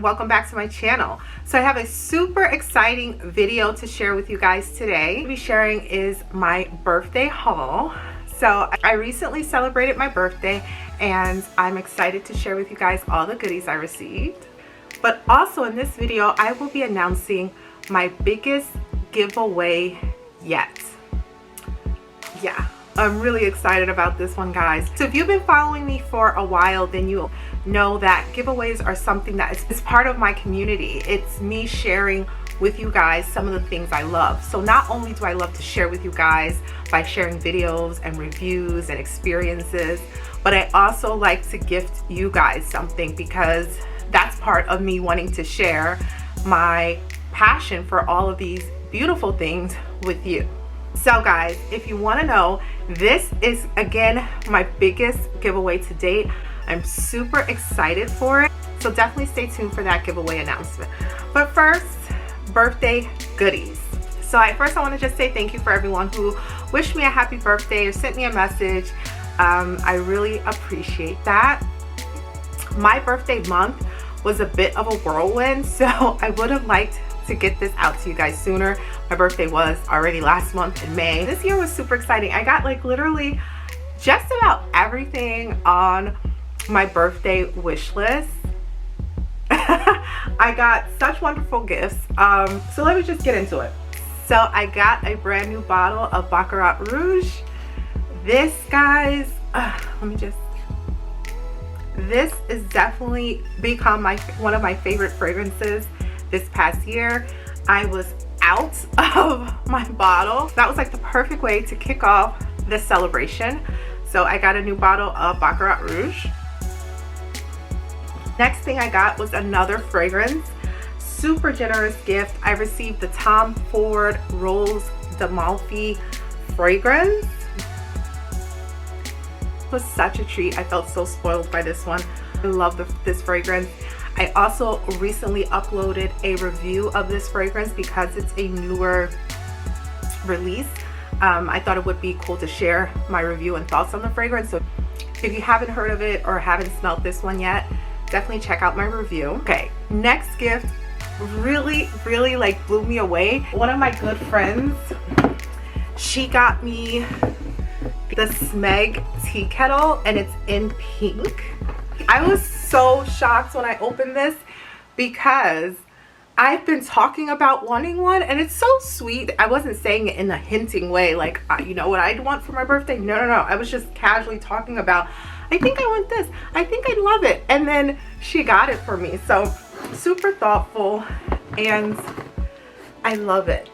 welcome back to my channel. So I have a super exciting video to share with you guys today. What I'll be sharing is my birthday haul. So I recently celebrated my birthday and I'm excited to share with you guys all the goodies I received. But also in this video, I will be announcing my biggest giveaway yet. Yeah, I'm really excited about this one, guys. So if you've been following me for a while, then you know that giveaways are something that is part of my community. It's me sharing with you guys some of the things I love. So not only do I love to share with you guys by sharing videos and reviews and experiences, but I also like to gift you guys something, because that's part of me wanting to share my passion for all of these beautiful things with you. So guys, if you want to know, this is again my biggest giveaway to date. I'm super excited for it, so definitely stay tuned for that giveaway announcement. But first, birthday goodies. So first I want to just say thank you for everyone who wished me a happy birthday or sent me a message. I really appreciate that. My birthday month was a bit of a whirlwind, so I would have liked to get this out to you guys sooner. My birthday was already last month in May. This year was super exciting. I got like literally just about everything on my birthday wish list. I got such wonderful gifts. So let me just get into it. So I got a brand new bottle of Baccarat Rouge. This, guys, this is definitely become one of my favorite fragrances this past year. I was out of my bottle. That was like the perfect way to kick off the celebration. So I got a new bottle of Baccarat Rouge. Next thing I got was another fragrance. Super generous gift. I received the Tom Ford Rose d'Amalfi fragrance. It was such a treat. I felt so spoiled by this one. I love this fragrance. I also recently uploaded a review of this fragrance because it's a newer release. I thought it would be cool to share my review and thoughts on the fragrance. So if you haven't heard of it or haven't smelled this one yet, definitely check out my review. Okay, next gift really like blew me away. One of my good friends, she got me the Smeg tea kettle and it's in pink. I was so shocked when I opened this because I've been talking about wanting one, and it's so sweet. I wasn't saying it in a hinting way like, you know what I'd want for my birthday. No. I was just casually talking about, I think I want this. I think I'd love it. And then she got it for me. So super thoughtful, and I love it.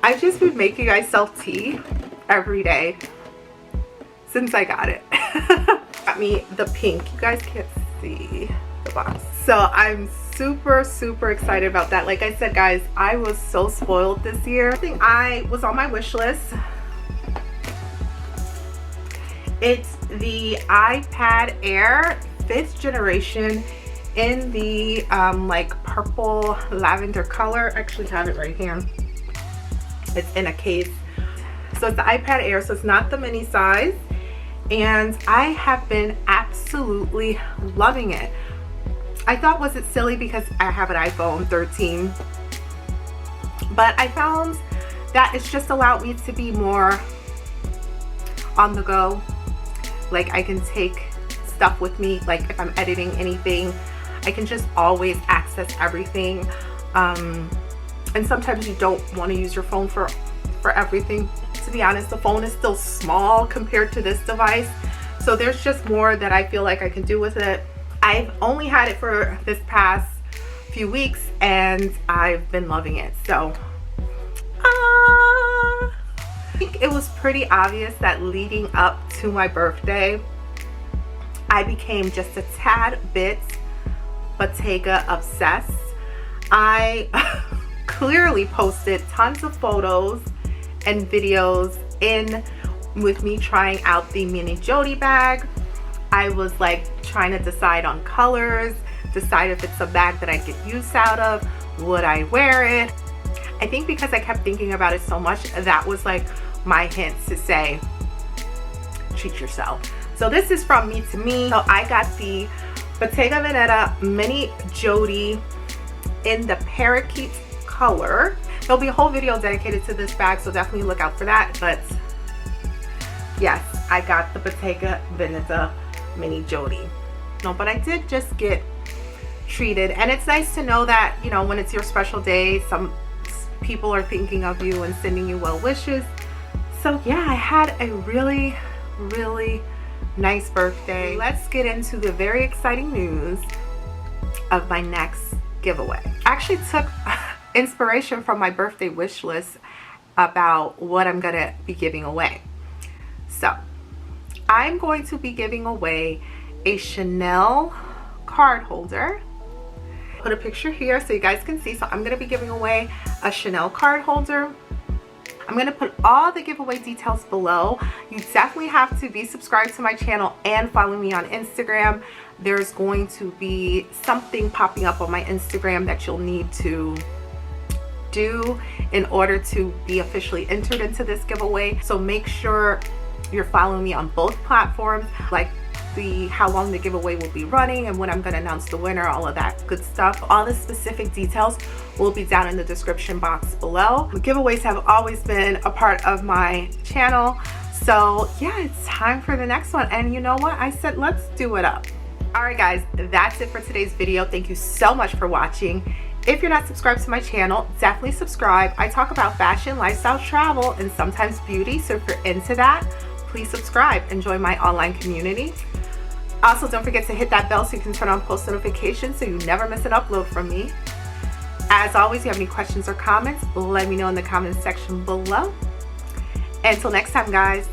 I've just been making myself tea every day since I got it. Got me the pink. You guys can't see the box. So I'm super excited about that. Like I said, guys, I was so spoiled this year. I think I was on my wish list. It's the iPad Air 5th generation in the like purple lavender color. I actually have it right here. It's in a case. So it's the iPad Air, so it's not the mini size. And I have been absolutely loving it. I thought, was it silly because I have an iPhone 13? But I found that it's just allowed me to be more on the go. Like I can take stuff with me, like if I'm editing anything, I can just always access everything. And sometimes you don't want to use your phone for everything. To be honest, the phone is still small compared to this device. So there's just more that I feel like I can do with it. I've only had it for this past few weeks and I've been loving it. So I think it was pretty obvious that leading up to my birthday, I became just a tad bit Bottega obsessed. I clearly posted tons of photos and videos with me trying out the mini Jody bag. I was like trying to decide on colors, decide if it's a bag that I get use out of, would I wear it? I think because I kept thinking about it so much, that was like my hint to say, treat yourself. So this is from Me to Me. So I got the Bottega Veneta Mini Jody in the parakeet color. There'll be a whole video dedicated to this bag, so definitely look out for that. But yes, I got the Bottega Veneta Mini Jody. No, but I did just get treated, and it's nice to know that, you know, when it's your special day, some people are thinking of you and sending you well wishes. So yeah, I had a really nice birthday. Let's get into the very exciting news of my next giveaway. I actually took inspiration from my birthday wish list about what I'm gonna be giving away. So I'm going to be giving away a Chanel card holder. Put a picture here so you guys can see. So I'm going to be giving away a Chanel card holder. I'm going to put all the giveaway details below. You definitely have to be subscribed to my channel and follow me on Instagram. There's going to be something popping up on my Instagram that you'll need to do in order to be officially entered into this giveaway. So make sure you're following me on both platforms, like how long the giveaway will be running and when I'm going to announce the winner, all of that good stuff. All the specific details will be down in the description box below. Giveaways have always been a part of my channel, so yeah, it's time for the next one. And you know what, I said let's do it up. All right guys, that's it for today's video. Thank you so much for watching. If you're not subscribed to my channel, definitely subscribe. I talk about fashion, lifestyle, travel, and sometimes beauty, so if you're into that, please subscribe and join my online community. Also, don't forget to hit that bell so you can turn on post notifications so you never miss an upload from me. As always, if you have any questions or comments, let me know in the comments section below. Until next time, guys.